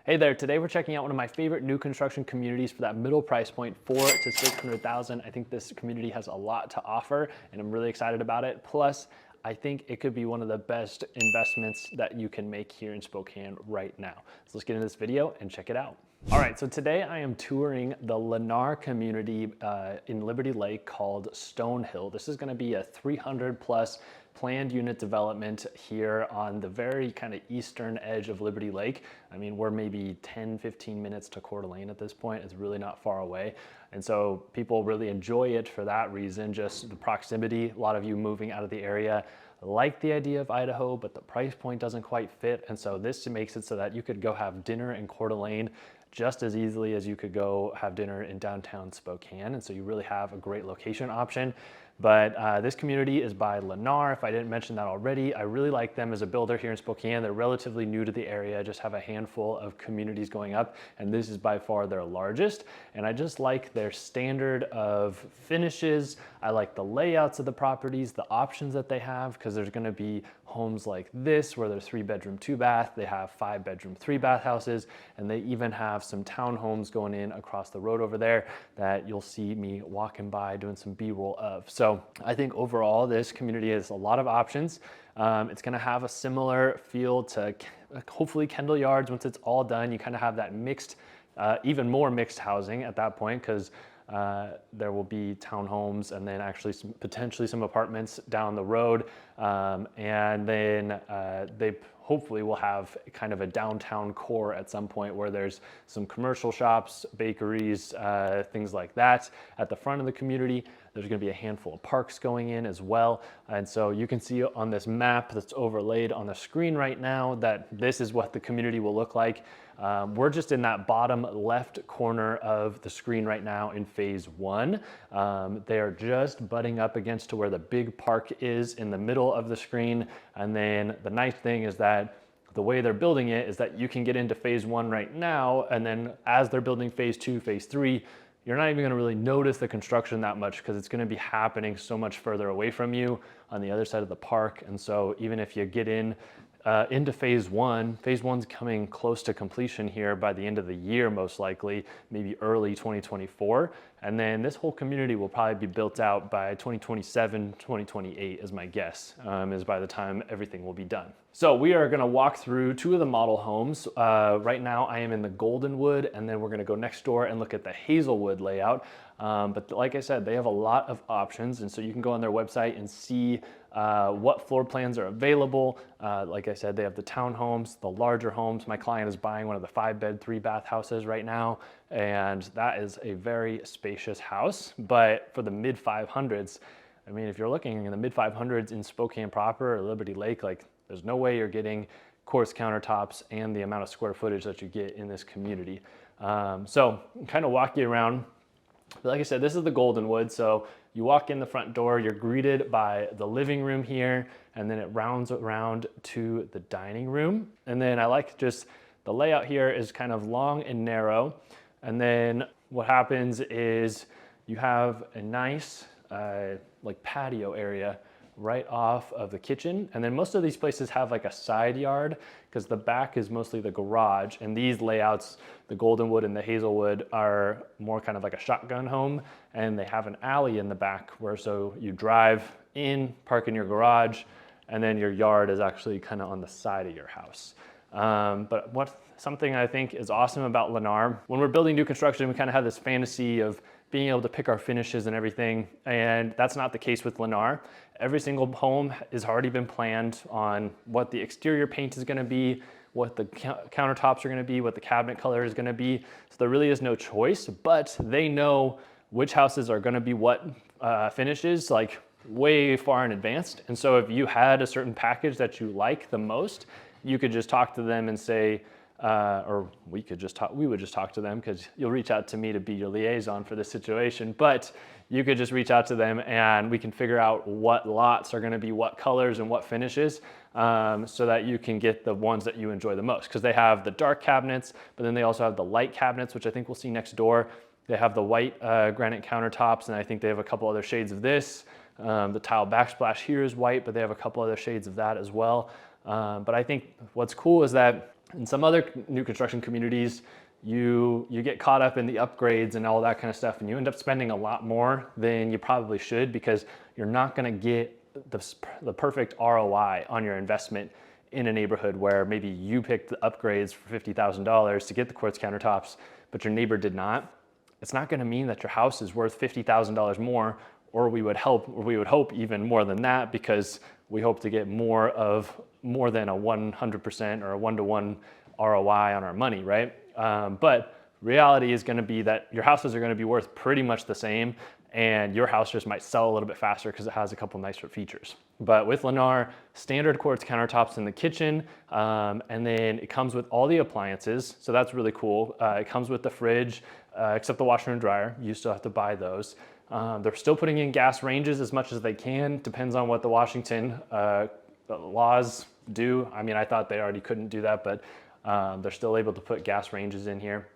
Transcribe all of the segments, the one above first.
Hey there, today we're checking out one of my favorite new construction communities for that middle price point, 400,000 to 600,000. I think this community has a lot to offer and I'm really excited about it. Plus, I think it could be one of the best investments that you can make here in Spokane right now. So let's get into this video and check it out. All right, so today I am touring the Lennar community in Liberty Lake called Stonehill. This is gonna be a 300 plus planned unit development here on the very kind of eastern edge of Liberty Lake. I mean, we're maybe 10, 15 minutes to Coeur d'Alene at this point. It's really not far away. And so people really enjoy it for that reason, just the proximity. A lot of you moving out of the area like the idea of Idaho, but the price point doesn't quite fit. And so this makes it so that you could go have dinner in Coeur d'Alene just as easily as you could go have dinner in downtown Spokane. And so you really have a great location option. But this community is by Lennar. If I didn't mention that already, I really like them as a builder here in Spokane. They're relatively new to the area, just have a handful of communities going up, and this is by far their largest. And I just like their standard of finishes. I like the layouts of the properties, the options that they have, because there's gonna be homes like this where there's 3-bedroom, 2-bath. They have 5-bedroom, 3-bath houses, and they even have some townhomes going in across the road over there that you'll see me walking by doing some B-roll of. So I think overall this community has a lot of options. It's gonna have a similar feel to hopefully Kendall Yards. Once it's all done, you kind of have that mixed, even more mixed housing at that point, because there will be townhomes and then actually potentially some apartments down the road. And then they hopefully will have kind of a downtown core at some point where there's some commercial shops, bakeries, things like that at the front of the community. There's gonna be a handful of parks going in as well. And so you can see on this map that's overlaid on the screen right now that this is what the community will look like. We're just in that bottom left corner of the screen right now in phase 1. They are just butting up against to where the big park is in the middle of the screen. And then the nice thing is that the way they're building it is that you can get into phase 1 right now. And then as they're building phase 2, phase 3, you're not even gonna really notice the construction that much because it's gonna be happening so much further away from you on the other side of the park. And so even if you get into phase 1, phase 1's coming close to completion here by the end of the year, most likely, maybe early 2024. And then this whole community will probably be built out by 2027, 2028 is my guess, is by the time everything will be done. So we are gonna walk through 2 of the model homes. Right now I am in the Goldenwood, and then we're gonna go next door and look at the Hazelwood layout. But like I said, they have a lot of options, and so you can go on their website and see what floor plans are available. Like I said, they have the townhomes, the larger homes. My client is buying one of the 5-bed, 3-bath houses right now, and that is a very spacious house. But for the mid 500s, I mean, if you're looking in the mid 500s in Spokane proper or Liberty Lake, like there's no way you're getting quartz countertops and the amount of square footage that you get in this community. So kind of walk you around. But like I said, this is the Goldenwood. So you walk in the front door, you're greeted by the living room here, and then it rounds around to the dining room. And then I like just the layout here is kind of long and narrow. And then what happens is you have a nice like patio area right off of the kitchen. And then most of these places have like a side yard because the back is mostly the garage. And these layouts, the Goldenwood and the Hazelwood, are more kind of like a shotgun home. And they have an alley in the back where so you drive in, park in your garage, and then your yard is actually kind of on the side of your house. But something I think is awesome about Lennar, when we're building new construction, we kind of have this fantasy of being able to pick our finishes and everything, and that's not the case with Lennar. Every single home has already been planned on what the exterior paint is gonna be, what the countertops are gonna be, what the cabinet color is gonna be. So there really is no choice, but they know which houses are gonna be what finishes, like way far in advance. And so if you had a certain package that you like the most, you could just talk to them and say, or we would just talk to them because you'll reach out to me to be your liaison for this situation, but you could just reach out to them and we can figure out what lots are gonna be what colors and what finishes so that you can get the ones that you enjoy the most. Because they have the dark cabinets, but then they also have the light cabinets, which I think we'll see next door. They have the white granite countertops, and I think they have a couple other shades of this. The tile backsplash here is white, but they have a couple other shades of that as well. But I think what's cool is that In some other new construction communities, you get caught up in the upgrades and all that kind of stuff, and you end up spending a lot more than you probably should, because you're not going to get the perfect ROI on your investment in a neighborhood where maybe you picked the upgrades for $50,000 to get the quartz countertops, but your neighbor did not. It's not going to mean that your house is worth $50,000 more, or we would hope even more than that, because we hope to get more than a 100% or a 1-to-1 ROI on our money, right? But reality is going to be that your houses are going to be worth pretty much the same, and your house just might sell a little bit faster because it has a couple nicer features. But with Lennar, standard quartz countertops in the kitchen, and then it comes with all the appliances, so that's really cool. It comes with the fridge, except the washer and dryer. You still have to buy those. They're still putting in gas ranges as much as they can. Depends on what the Washington laws do. I mean, I thought they already couldn't do that, but they're still able to put gas ranges in here.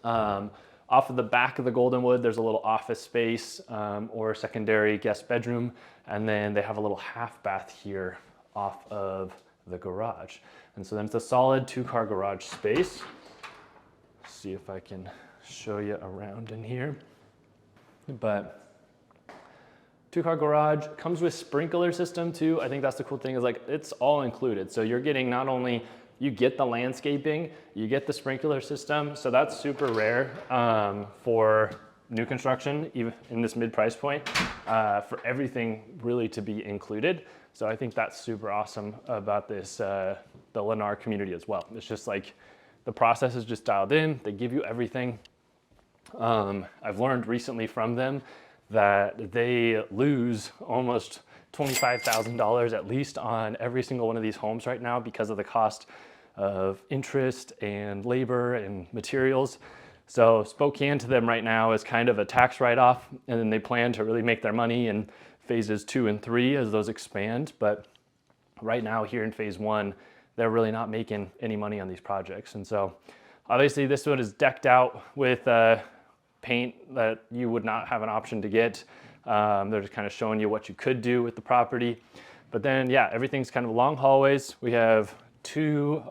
Off of the back of the Goldenwood, there's a little office space or secondary guest bedroom, and then they have a little half bath here off of the garage. And so then it's a solid 2-car garage space. Let's see if I can show you around in here. But 2-car garage comes with sprinkler system too. I think that's the cool thing, is like it's all included. So you're getting not only you get the landscaping, you get the sprinkler system. So that's super rare for new construction, even in this mid-price point, for everything really to be included. So I think that's super awesome about this, the Lennar community as well. It's just like the process is just dialed in. They give you everything. I've learned recently from them that they lose almost $25,000 at least on every single one of these homes right now because of the cost of interest and labor and materials. So Spokane to them right now is kind of a tax write-off, and then they plan to really make their money in phases 2 and 3 as those expand. But right now here in phase 1, they're really not making any money on these projects. And so obviously this one is decked out with paint that you would not have an option to get. They're just kind of showing you what you could do with the property. But then, yeah, everything's kind of long hallways. We have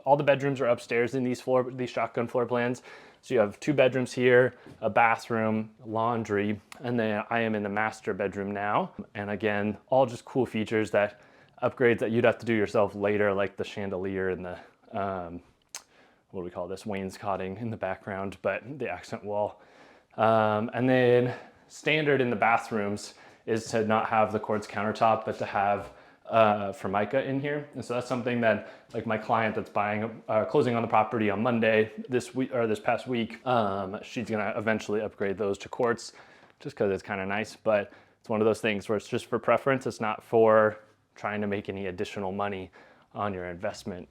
all the bedrooms are upstairs in these shotgun floor plans. So you have 2 bedrooms here, a bathroom, laundry, and then I am in the master bedroom now. And again, all just cool features, that upgrades that you'd have to do yourself later, like the chandelier and the, what do we call this, wainscoting in the background, but the accent wall. And then standard in the bathrooms is to not have the quartz countertop, but to have Formica in here. And so that's something that, like, my client that's closing on the property on Monday this past week, she's gonna eventually upgrade those to quartz just because it's kind of nice. But it's one of those things where it's just for preference. It's not for trying to make any additional money on your investment.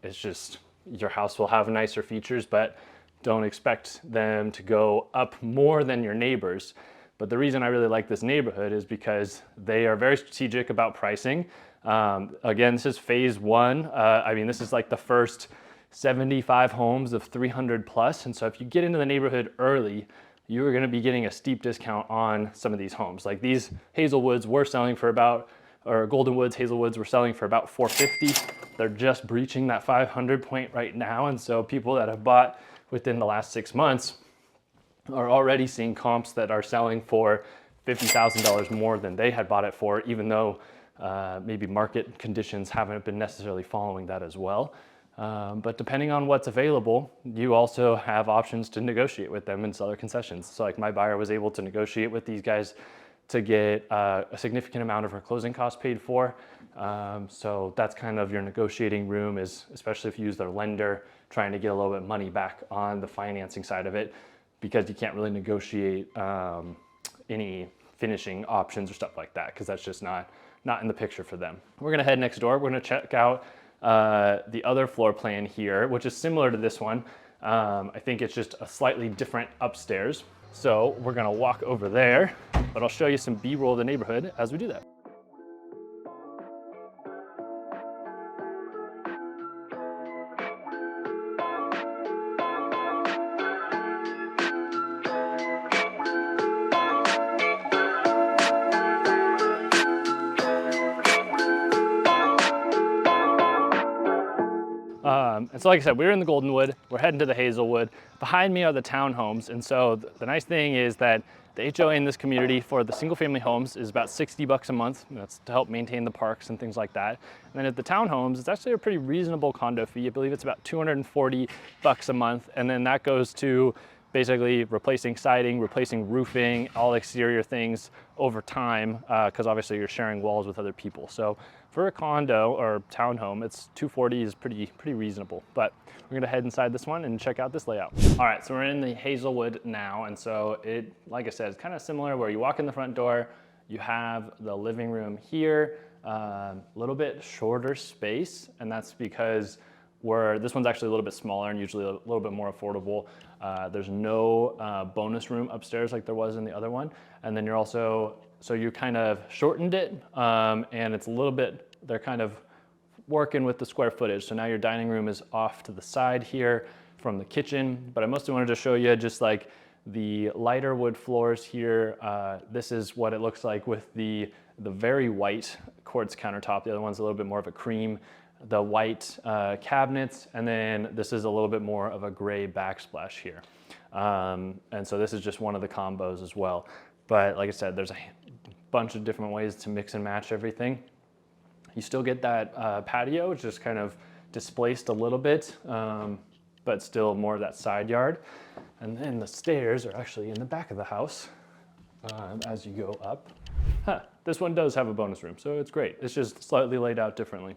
It's just your house will have nicer features, but don't expect them to go up more than your neighbors. But the reason I really like this neighborhood is because they are very strategic about pricing. Again, this is phase 1. I mean, this is like the first 75 homes of 300 plus. And so if you get into the neighborhood early, you are going to be getting a steep discount on some of these homes. Like these Hazelwoods were selling for about, or Goldenwoods, Hazelwoods were selling for about $450. They're just breaching that 500 point right now. And so people that have bought within the last 6 months are already seeing comps that are selling for $50,000 more than they had bought it for, even though maybe market conditions haven't been necessarily following that as well. But depending on what's available, you also have options to negotiate with them and sell their concessions. So like my buyer was able to negotiate with these guys to get a significant amount of her closing costs paid for. So that's kind of your negotiating room, is especially if you use their lender, trying to get a little bit of money back on the financing side of it, because you can't really negotiate any finishing options or stuff like that, because that's just not in the picture for them. We're gonna head next door. We're gonna check out the other floor plan here, which is similar to this one. I think it's just a slightly different upstairs. So we're gonna walk over there, but I'll show you some B-roll of the neighborhood as we do that. And so like I said, we're in the Goldenwood, we're heading to the Hazelwood. Behind me are the townhomes. And so the nice thing is that the HOA in this community for the single family homes is about $60 a month. That's to help maintain the parks and things like that. And then at the townhomes, it's actually a pretty reasonable condo fee. I believe it's about $240 a month. And then that goes to basically replacing siding, replacing roofing, all exterior things over time, because obviously you're sharing walls with other people. So for a condo or townhome, it's $240 is pretty reasonable. But we're gonna head inside this one and check out this layout. All right, so we're in the Hazelwood now, and so it, like I said, it's kind of similar where you walk in the front door, you have the living room here, a little bit shorter space, and that's because this one's actually a little bit smaller and usually a little bit more affordable. There's no bonus room upstairs like there was in the other one. And then you're also, so you kind of shortened it and it's a little bit, they're kind of working with the square footage. So now your dining room is off to the side here from the kitchen, but I mostly wanted to show you just like the lighter wood floors here. This is what it looks like with the very white quartz countertop. The other one's a little bit more of a cream. The white cabinets, and then this is a little bit more of a gray backsplash here. And so this is just one of the combos as well. But like I said, there's a bunch of different ways to mix and match everything. You still get that patio, it's just kind of displaced a little bit, but still more of that side yard. And then the stairs are actually in the back of the house as you go up. This one does have a bonus room, so it's great. It's just slightly laid out differently.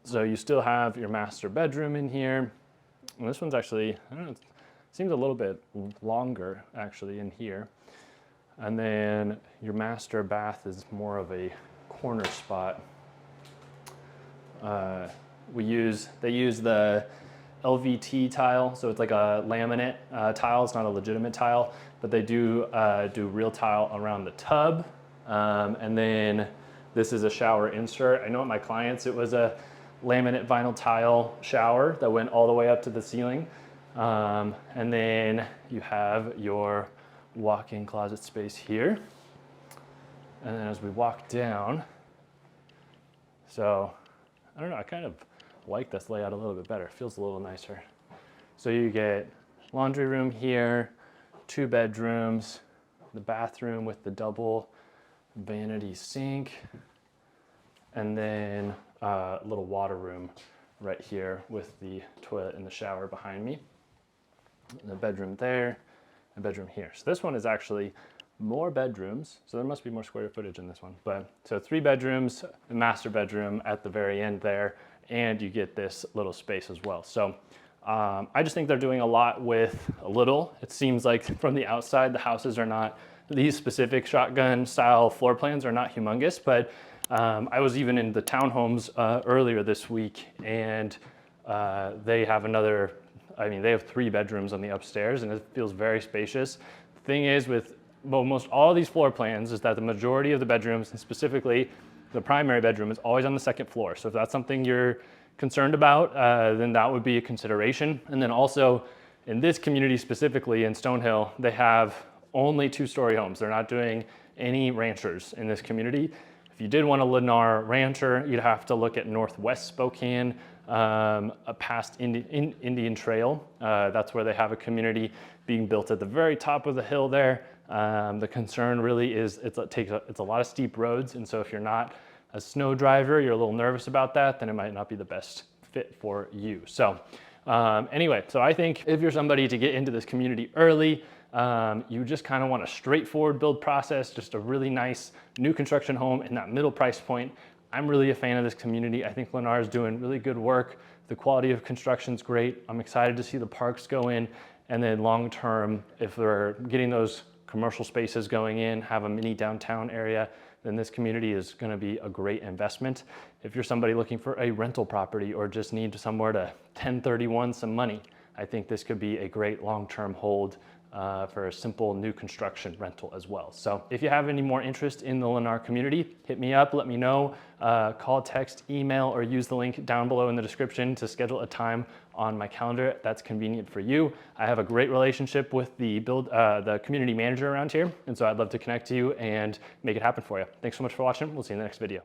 So you still have your master bedroom in here. And this one's actually, I don't know, it seems a little bit longer actually in here. And then your master bath is more of a corner spot. They use the LVT tile, so it's like a laminate tile. It's not a legitimate tile, but they do real tile around the tub. And then this is a shower insert. I know at my clients it was a laminate vinyl tile shower that went all the way up to the ceiling. And then you have your walk-in closet space here. And then as we walk down, so I don't know, I kind of like this layout a little bit better. It feels a little nicer. So you get laundry room here, 2 bedrooms, the bathroom with the double vanity sink, and then a little water room right here with the toilet and the shower behind me. And the bedroom there, and bedroom here. So this one is actually more bedrooms, so there must be more square footage in this one. But so 3 bedrooms, the master bedroom at the very end there, and you get this little space as well. So I just think they're doing a lot with a little. It seems like from the outside, the houses are not, these specific shotgun style floor plans are not humongous, but I was even in the townhomes earlier this week, and they have they have 3 bedrooms on the upstairs, and it feels very spacious. The thing is with most all of these floor plans is that the majority of the bedrooms, and specifically the primary bedroom, is always on the 2nd floor. So if that's something you're concerned about, then that would be a consideration. And then also in this community specifically in Stonehill, they have only 2-story homes. They're not doing any ranchers in this community. If you did want a Lennar rancher, you'd have to look at Northwest Spokane, past Indian Trail. That's where they have a community being built at the very top of the hill there. The concern really is it's a lot of steep roads, and so if you're not a snow driver, you're a little nervous about that, then it might not be the best fit for you. So anyway, so I think if you're somebody to get into this community early, you just kind of want a straightforward build process, just a really nice new construction home in that middle price point. I'm really a fan of this community. I think Lennar is doing really good work. The quality of construction is great. I'm excited to see the parks go in, and then long term, if they're getting those commercial spaces going in, have a mini downtown area, then this community is going to be a great investment. If you're somebody looking for a rental property or just need somewhere to 1031 some money, I think this could be a great long-term hold for a simple new construction rental as well. So if you have any more interest in the Lennar community, hit me up, let me know, call, text, email, or use the link down below in the description to schedule a time on my calendar that's convenient for you. I have a great relationship with the community manager around here, and so I'd love to connect to you and make it happen for you. Thanks so much for watching. We'll see you in the next video.